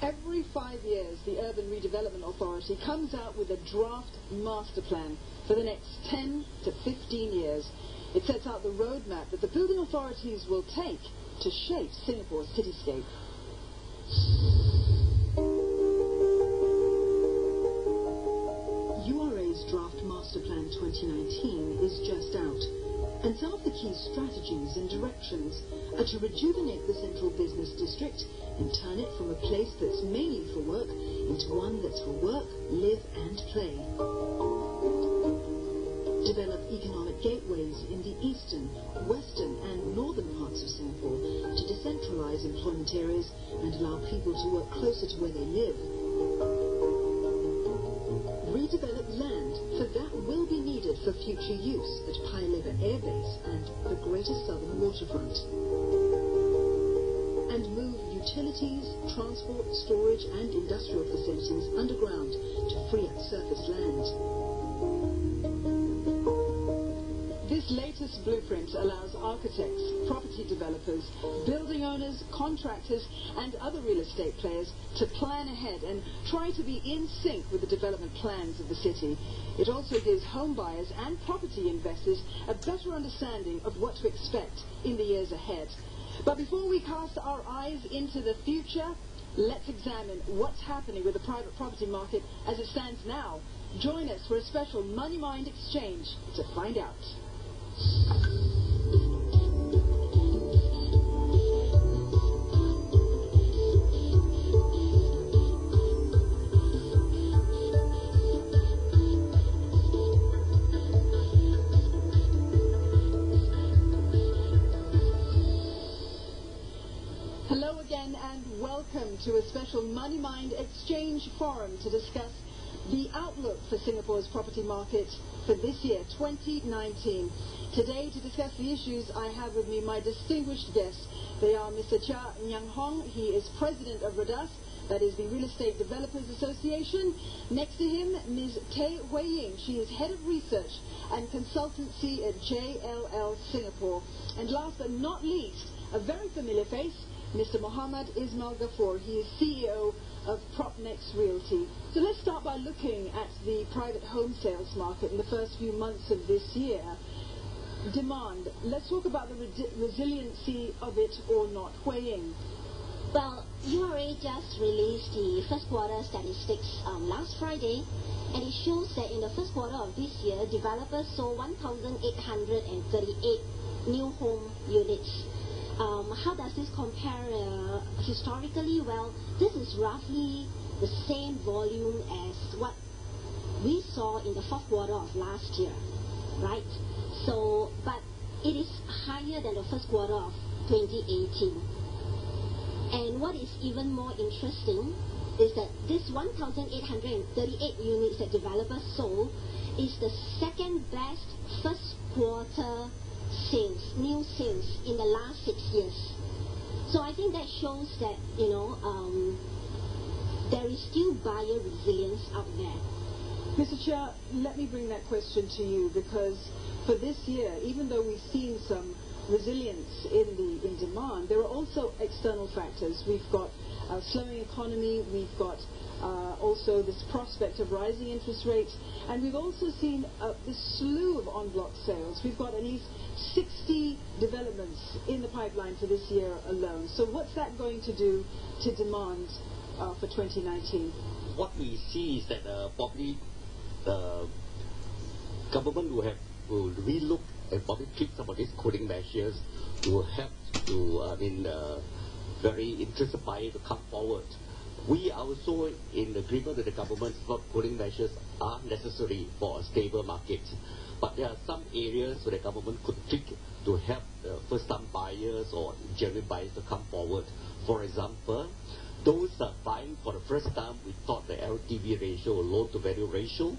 Every 5 years, the Urban Redevelopment Authority comes out with a draft master plan for the next 10 to 15 years. It sets out the roadmap that the building authorities will take to shape Singapore's cityscape. URA's draft master plan 2019 is just out. And some of the key strategies and directions are to rejuvenate the central business district and turn it from a place that's mainly for work into one that's for work, live and play. Develop economic gateways in the eastern, western and northern parts of Singapore to decentralize employment areas and allow people to work closer to where they live. Redevelop land, for that will be needed for future use at Pai Lever Air Base and the Greater Southern Waterfront. And move utilities, transport, storage and industrial facilities underground to free up surface land. This latest blueprint allows architects, property developers, building owners, contractors and other real estate players to plan ahead and try to be in sync with the development plans of the city. It also gives home buyers and property investors a better understanding of what to expect in the years ahead. But before we cast our eyes into the future, let's examine what's happening with the private property market as it stands now. Join us for a special Money Mind exchange to find out. Hello again and welcome to a special Money Mind exchange forum to discuss the outlook for Singapore's property market for this year, 2019. Today, to discuss the issues, I have with me my distinguished guests. They are Mr. Chia Nyang Hong. He is President of REDAS, that is the Real Estate Developers Association. Next to him, Ms. Tay Hui Ying. She is Head of Research and Consultancy at JLL Singapore. And last but not least, a very familiar face, Mr. Muhammad Ismail Ghaffur. He is CEO of PropNext Realty. So let's start by looking at the private home sales market in the first few months of this year. Demand. Let's talk about the resiliency of it or not. Hui Ying. Well, URA just released the first quarter statistics last Friday, and it shows that in the first quarter of this year, developers sold 1,838 new home units. How does this compare historically? Well, this is roughly the same volume as what we saw in the fourth quarter of last year, right? So, but it is higher than the first quarter of 2018. And what is even more interesting is that this 1,838 units that developers sold is the second best first quarter sales, new sales in the last 6 years. So I think that shows that, there is still buyer resilience out there. Mr. Chia, let me bring that question to you, because for this year, even though we've seen some resilience in demand, there are also external factors. We've got a slowing economy, we've got also this prospect of rising interest rates, and we've also seen this slew of en bloc sales. We've got at least 60 developments in the pipeline for this year alone. So what's that going to do to demand for 2019? What we see is that probably the government will relook and probably tweak some of these cooling measures to help to, very interested buyers to come forward. We are also in agreement with the government that cooling measures are necessary for a stable market. But there are some areas where the government could tweak to help first-time buyers or genuine buyers to come forward. For example, those buying for the first time, we thought the LTV ratio, or loan-to-value ratio,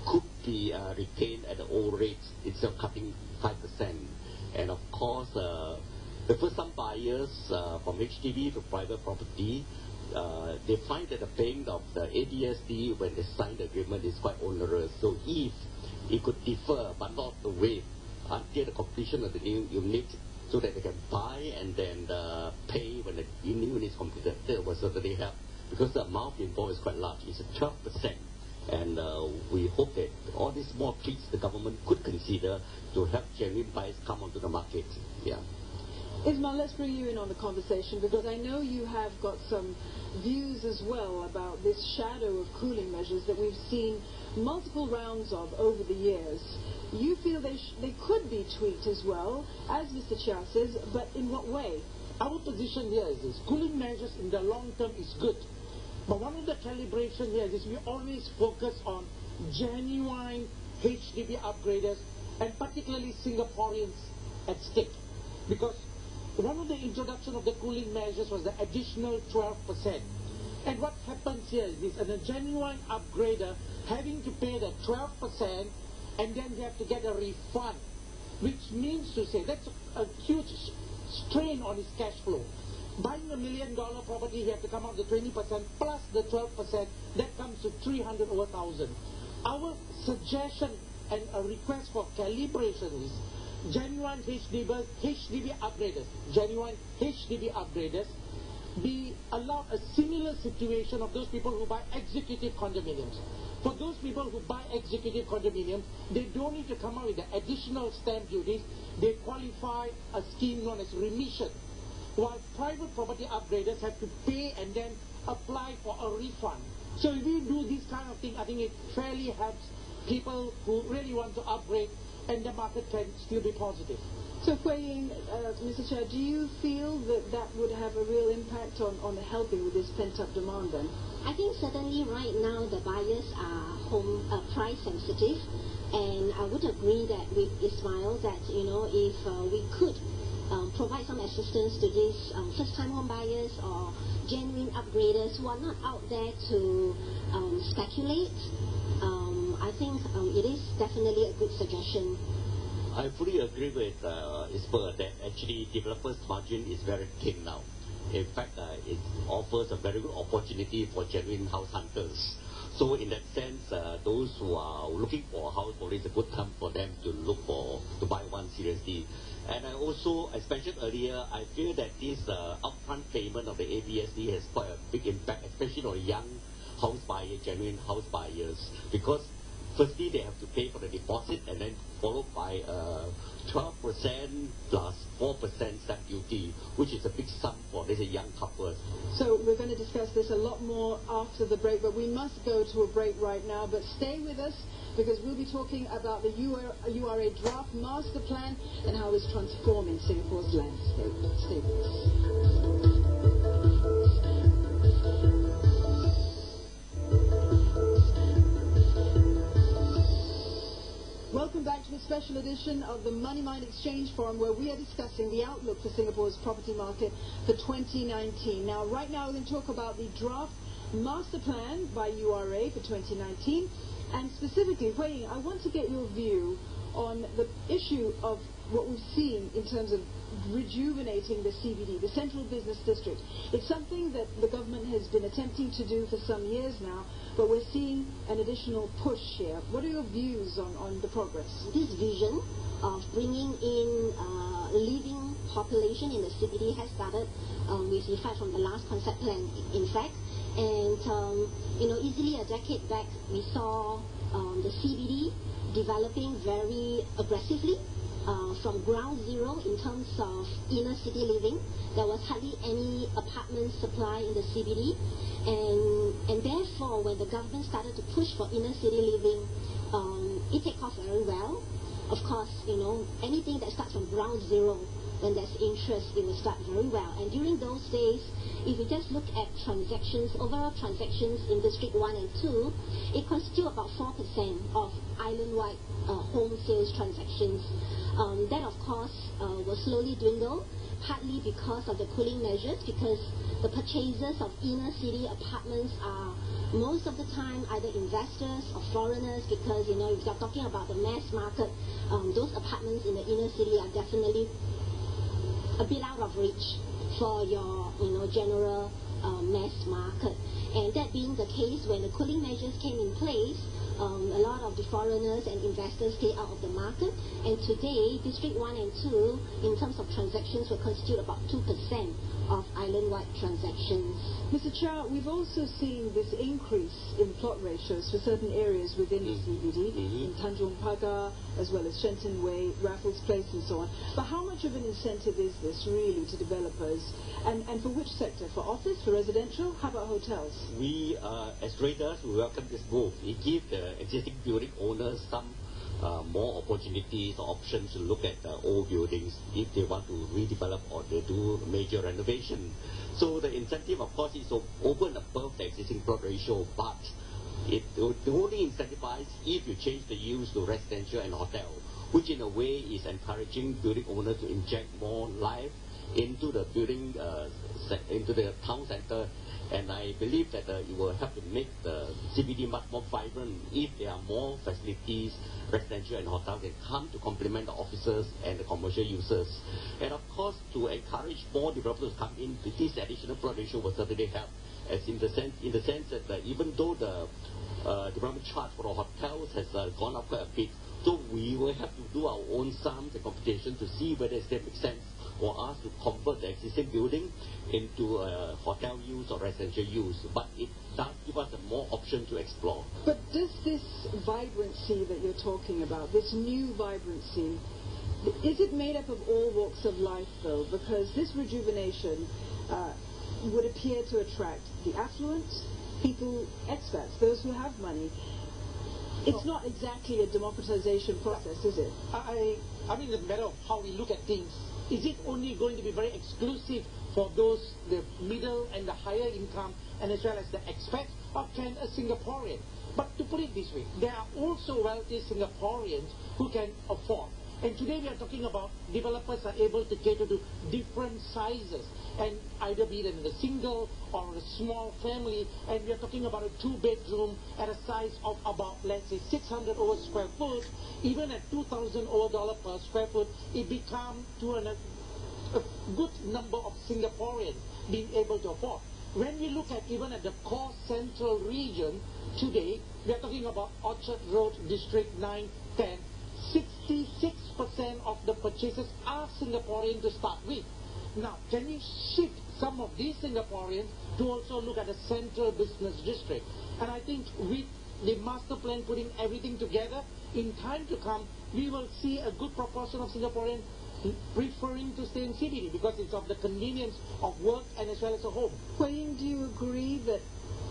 could be retained at the old rates instead of cutting 5%. And of course, the first-time buyers from HDB to private property, they find that the paying of the ADSD when they sign the agreement is quite onerous. So if it could defer but not the waive until the completion of the new unit, so that they can buy and then pay when the new unit is completed, that will certainly help because the amount involved is quite large. It's 12%. And we hope that all these small tweaks the government could consider to help genuine buyers come onto the market. Yeah. Ismail, let's bring you in on the conversation, because I know you have got some views as well about this shadow of cooling measures that we've seen multiple rounds of over the years. You feel they could be tweaked as well, as Mr. Chia says, but in what way? Our position here is this: cooling measures in the long term is good. But one of the calibration here is we always focus on genuine HDB upgraders, and particularly Singaporeans at stake. Because one of the introduction of the cooling measures was the additional 12%. And what happens here is this: a genuine upgrader having to pay the 12%, and then they have to get a refund, which means to say that's a huge strain on his cash flow. Buying $1 million property, he has to come out the 20% plus the 12%. That comes to 300 over 1,000. Our suggestion and a request for calibration is genuine HDB upgraders, be allowed a similar situation of those people who buy executive condominiums. For those people who buy executive condominiums, they don't need to come out with the additional stamp duties. They qualify a scheme known as remission, while private property upgraders have to pay and then apply for a refund. So if we do this kind of thing, I think it fairly helps people who really want to upgrade, and the market can still be positive. So, Hui-Ying, Mr. Chair, do you feel that that would have a real impact on helping with this pent-up demand then? I think certainly right now the buyers are price sensitive, and I would agree that with Ismail that, you know, if we could provide some assistance to these first-time home buyers or genuine upgraders who are not out there to speculate, I think it is definitely a good suggestion. I fully agree with Ismail that actually developers' margin is very thin now. In fact, it offers a very good opportunity for genuine house hunters. So in that sense, those who are looking for a house, probably it's a good time for them to buy one seriously. And I also, as mentioned earlier, I feel that this upfront payment of the ABSD has quite a big impact, especially on young house buyers, genuine house buyers, because firstly they have to pay for the deposit, and then followed by 12% plus 4% stamp duty, which is a big sum for these young couples. So we're going to discuss this a lot more after the break, but we must go to a break right now. But stay with us, because we'll be talking about the URA Draft Master Plan and how it's transforming Singapore's landscape. Stay with us. Welcome back to a special edition of the Money Mind Exchange Forum, where we are discussing the outlook for Singapore's property market for 2019. Now, right now we're going to talk about the Draft Master Plan by URA for 2019. And specifically, Hui-Ying, I want to get your view on the issue of what we've seen in terms of rejuvenating the CBD, the Central Business District. It's something that the government has been attempting to do for some years now, but we're seeing an additional push here. What are your views on the progress? This vision of bringing in living population in the CBD has started with effect from the last concept plan, in fact. And, you know, easily a decade back, we saw the CBD developing very aggressively from ground zero in terms of inner city living. There was hardly any apartment supply in the CBD. And therefore, when the government started to push for inner city living, it took off very well. Of course, you know, anything that starts from ground zero, when there's interest, it will start very well. And during those days, if you just look at transactions, overall transactions in District 1 and 2, it constitutes about 4% of island-wide home sales transactions. That, of course, will slowly dwindle, partly because of the cooling measures, because the purchasers of inner city apartments are most of the time either investors or foreigners, because, you know, if you're talking about the mass market, those apartments in the inner city are definitely a bit out of reach for your, you know, general mass market. And that being the case, when the cooling measures came in place, a lot of the foreigners and investors stay out of the market. And today, District 1 and 2, in terms of transactions, will constitute about 2% of island-wide transactions. Mr. Chow, we've also seen this increase in plot ratios for certain areas within the CBD, in Tanjung Pagar, as well as Shenton Way, Raffles Place, and so on. But how much of an incentive is this really to developers? And for which sector? For office, for residential? How about hotels? We, as traders, we welcome this move. It gives the existing building owners some more opportunities or options to look at old buildings if they want to redevelop or they do major renovation. So the incentive, of course, is over and above the existing plot ratio, but it only incentivizes if you change the use to residential and hotel, which in a way is encouraging building owners to inject more life into the building, into the town center. And I believe that it will help to make the CBD much more vibrant if there are more facilities, residential and hotels that come to complement the offices and the commercial users. And of course, to encourage more developers to come in, this additional plot ratio will certainly help, as in the sense that even though the development charge for the hotels has gone up quite a bit, so we will have to do our own sums and computation to see whether it makes sense for us to convert the existing building into hotel use or residential use. But it does give us more option to explore. But does this vibrancy that you're talking about, this new vibrancy, is it made up of all walks of life, though? Because this rejuvenation would appear to attract the affluent, people, expats, those who have money. It's not exactly a democratization process, is it? I mean, it's a matter of how we look at things. Is it only going to be very exclusive for those, the middle and the higher income, and as well as the expats, or can a Singaporean? But to put it this way, there are also wealthy Singaporeans who can afford. And today we are talking about developers are able to cater to different sizes, and either be it in a single or a small family, and we are talking about a 2-bedroom at a size of about, let's say, 600 over square foot. Even at $2,000 over per square foot, it becomes to a good number of Singaporeans being able to afford. When we look at even at the core central region today, we are talking about Orchard Road, District 9, 10. 66% of the purchases are Singaporean to start with. Now, can you shift some of these Singaporeans to also look at the central business district? And I think with the master plan putting everything together, in time to come, we will see a good proportion of Singaporeans preferring to stay in CBD because it's of the convenience of work and as well as a home. Wayne, do you agree that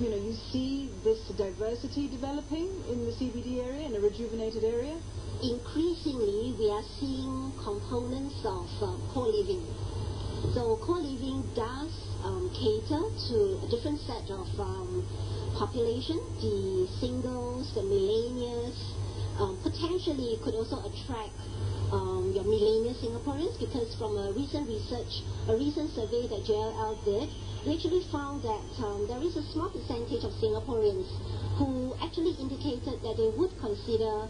you see this diversity developing in the CBD area, in a rejuvenated area? Increasingly, we are seeing components of co-living. So co-living does cater to a different set of population, the singles, the millennials. Potentially it could also attract your millennial Singaporeans, because from a recent survey that JLL did, we actually found that there is a small percentage of Singaporeans who actually indicated that they would consider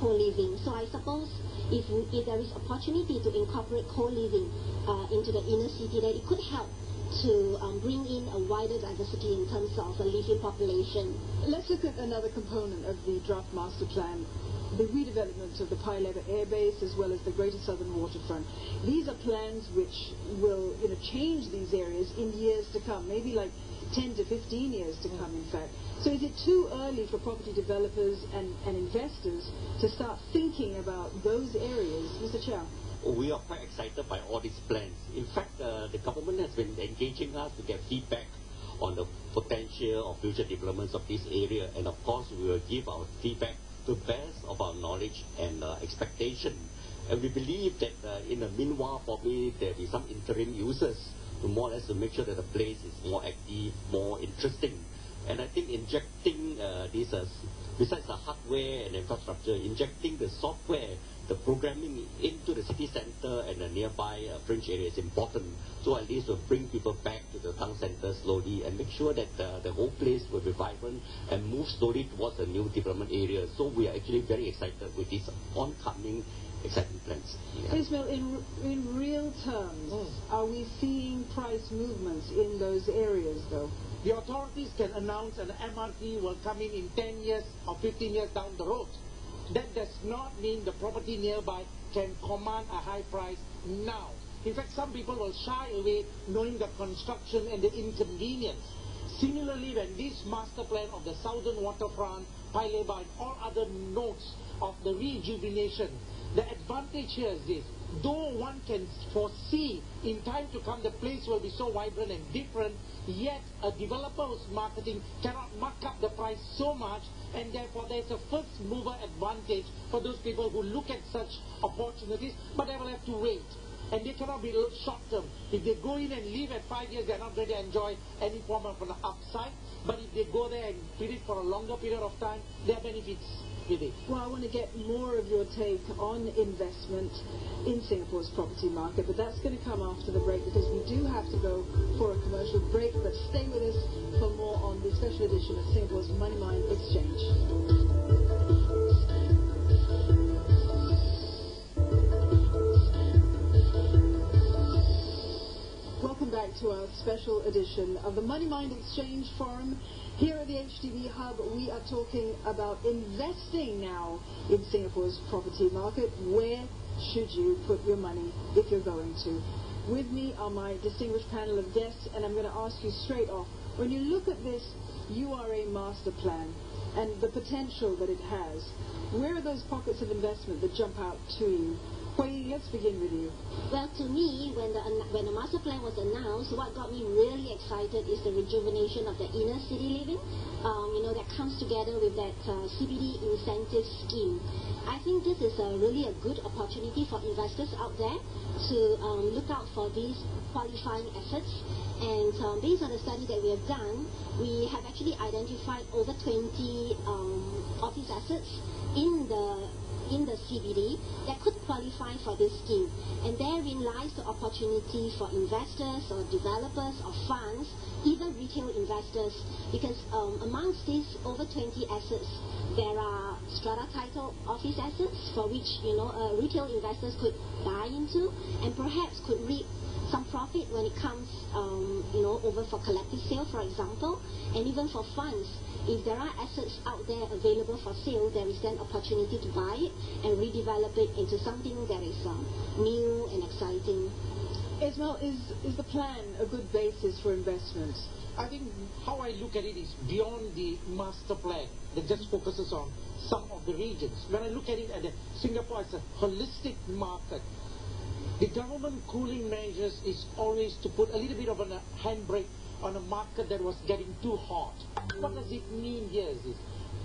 co-living. So I suppose if there is opportunity to incorporate co-living into the inner city, that it could help to bring in a wider diversity in terms of a living population. Let's look at another component of the draft master plan, the redevelopment of the Pai Lebar Air Base as well as the Greater Southern Waterfront. These are plans which will change these areas in years to come, maybe like 10 to 15 years to come, in fact. So is it too early for property developers and investors to start thinking about those areas? Mr. Chow? We are quite excited by all these plans. In fact, the government has been engaging us to get feedback on the potential of future developments of this area, and of course we will give our feedback to the best of our knowledge and expectation. And we believe that in the meanwhile, probably there will be some interim users to more or less to make sure that the place is more active, more interesting. And I think injecting this, besides the hardware and infrastructure, injecting the software, the programming into the city center and the nearby fringe area is important. So at least to bring people back to the town center slowly and make sure that the whole place will be vibrant and move slowly towards the new development area. So we are actually very excited with these oncoming exciting plans. Yeah. Ismail, in real terms, are we seeing price movements in those areas, though? The authorities can announce an MRT will come in 10 years or 15 years down the road. That does not mean the property nearby can command a high price now. In fact, some people will shy away knowing the construction and the inconvenience. Similarly, when this master plan of the southern waterfront, Paileba, and all other nodes of the rejuvenation, the advantage here is this: though one can foresee in time to come the place will be so vibrant and different, yet a developer who's marketing cannot mark up the price so much, and therefore there's a first mover advantage for those people who look at such opportunities, but they will have to wait. And they cannot be short term. If they go in and leave at 5 years, they're not going to enjoy any form of an upside. But if they go there and treat it for a longer period of time, there are benefits with it. Well, I want to get more of your take on investment in Singapore's property market, but that's going to come after the break, because we do have to go for a commercial break. But stay with us for more on the special edition of Singapore's Money Mind Exchange. Welcome back to our special edition of the Money Mind Exchange Forum. Here at the HDB Hub, we are talking about investing now in Singapore's property market. Where should you put your money if you're going to? With me are my distinguished panel of guests, and I'm going to ask you straight off, when you look at this URA Masterplan and the potential that it has, where are those pockets of investment that jump out to you? Hui, let's begin with you. Well, to me, when the master plan was announced, what got me really excited is the rejuvenation of the inner city living. That comes together with that CBD incentive scheme. I think this is really a good opportunity for investors out there to look out for these qualifying assets. And based on the study that we have done, we have actually identified over 20 office assets in the CBD that could qualify for this scheme. And therein lies the opportunity for investors or developers or funds, even retail investors, because amongst these over 20 assets, there are strata title office assets for which retail investors could buy into and perhaps could reap some profit when it comes over for collective sale, for example, and even for funds. If there are assets out there available for sale, there is then opportunity to buy it and redevelop it into something that is new and exciting. Ismail, is the plan a good basis for investment? I think how I look at it is beyond the master plan that just focuses on some of the regions. When I look at it at Singapore as a holistic market, the government cooling measures is always to put a little bit of a handbrake on a market that was getting too hot. What does it mean here is this: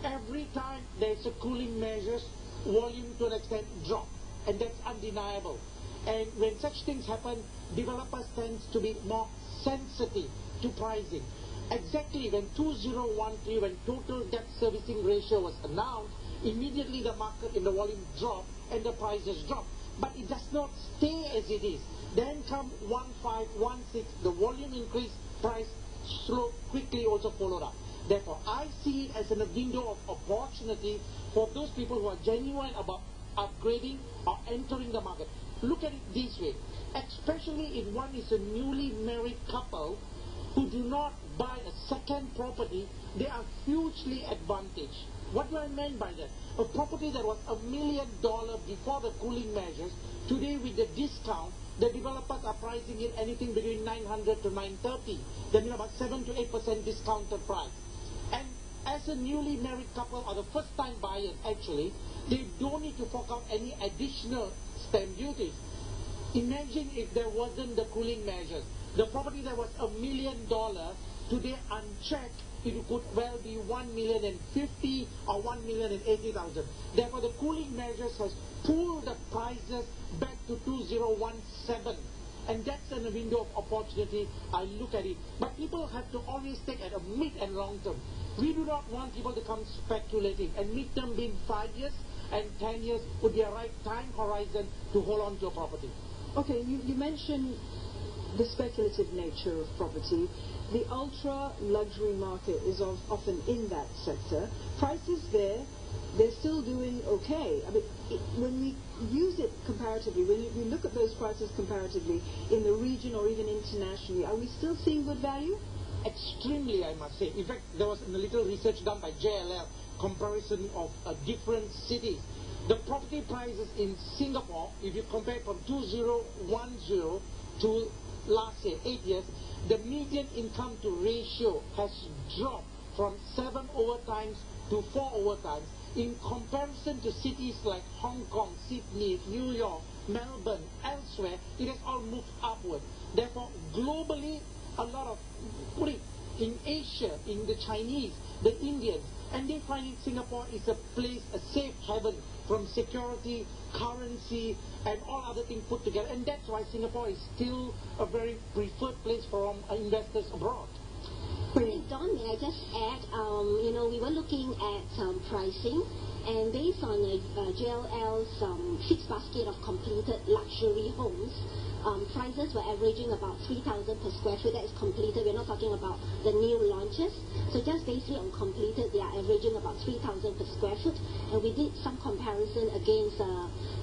every time there's a cooling measures, volume to an extent drop, and that's undeniable. And when such things happen, developers tend to be more sensitive to pricing. Exactly when 2013, when total debt servicing ratio was announced, immediately the market in the volume dropped and the prices dropped. But it does not stay as it is. Then come 15, 16, the volume increase, price slow, quickly also followed up. Therefore, I see it as a window of opportunity for those people who are genuine about upgrading or entering the market. Look at it this way: especially if one is a newly married couple who do not buy a second property, they are hugely advantaged. What do I mean by that? A property that was $1 million before the cooling measures, today with the discount, the developers are pricing it anything between 900 to 930. That means about 7 to 8% discounted price. And as a newly married couple or the first time buyers, actually, they don't need to fork out any additional stamp duties. Imagine if there wasn't the cooling measures. The property that was $1 million, today unchecked, it could well be $1,050,000 or $1,080,000. Therefore, the cooling measures has pulled the prices back to 2017. And that's a window of opportunity. I look at it. But people have to always take at a mid and long term. We do not want people to come speculating. And mid term being 5 years and 10 years would be a right time horizon to hold on to a property. Okay, you mentioned the speculative nature of property. The ultra-luxury market is often in that sector. Prices there, they're still doing okay. I mean, when we use it comparatively, when we look at those prices comparatively in the region or even internationally, are we still seeing good value? Extremely, I must say. In fact, there was a little research done by JLL, comparison of different cities. the property prices in Singapore, if you compare from 2010 to last year, 8 years, the median income to ratio has dropped from 7 overtimes to 4 overtimes. In comparison to cities like Hong Kong, Sydney, New York, Melbourne, elsewhere, it has all moved upward. Therefore, globally, a lot of putting in Asia, in the Chinese, the Indians, and they find Singapore is a place, a safe haven from security, currency, and all other things put together. And that's why Singapore is still a very preferred place for investors abroad. Don, may I just add, we were looking at pricing, and based on JLL's fixed basket of completed luxury homes, prices were averaging about 3,000 per square foot. That is completed. We're not talking about the new launches. So just basically on completed, they are averaging about 3,000 per square foot. And we did some comparison against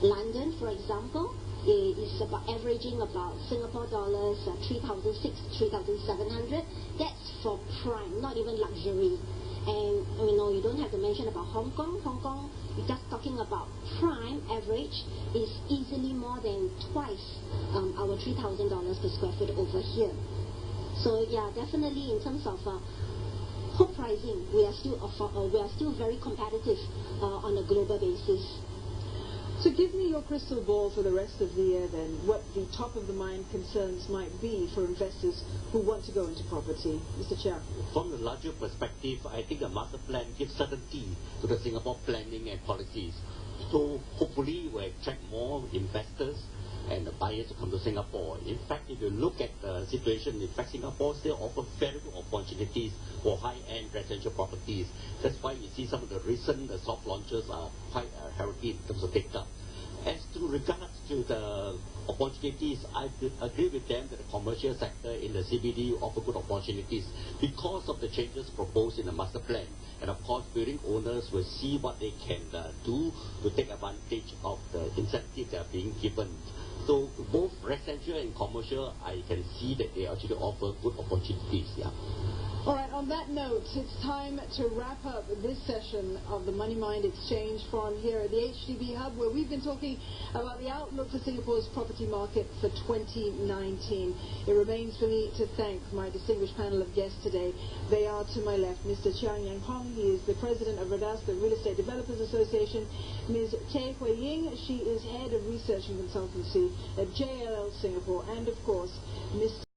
London, for example. It is about averaging about Singapore dollars 3,600, 3,700. That's for prime, not even luxury. And you don't have to mention about Hong Kong. Hong Kong, you're just talking about prime average is easily more than twice our $3,000 per square foot over here. So yeah, definitely in terms of home pricing, we are still very competitive on a global basis. So give me your crystal ball for the rest of the year then, what the top-of-the-mind concerns might be for investors who want to go into property. Mr. Chia. From the larger perspective, I think the master plan gives certainty to the Singapore planning and policies. So hopefully we'll attract more investors and the buyers to come to Singapore. In fact, if you look at the situation, in fact, Singapore still offers very good opportunities for high-end residential properties. That's why you see some of the recent soft launches are quite healthy in terms of take-up. As to regards to the opportunities, I agree with them that the commercial sector in the CBD offer good opportunities because of the changes proposed in the master plan. And of course, building owners will see what they can do to take advantage of the incentives that are being given. So both residential and commercial, I can see that they actually offer good opportunities. Yeah. All right, on that note, it's time to wrap up this session of the Money Mind Exchange Forum here at the HDB Hub, where we've been talking about the outlook for Singapore's property market for 2019. It remains for me to thank my distinguished panel of guests today. They are to my left, Mr. Chiang Yang Hong. He is the president of RADAS, the Real Estate Developers Association. Ms. Tay Hui Ying, she is head of research and consultancy at JLL Singapore. And of course, Mr.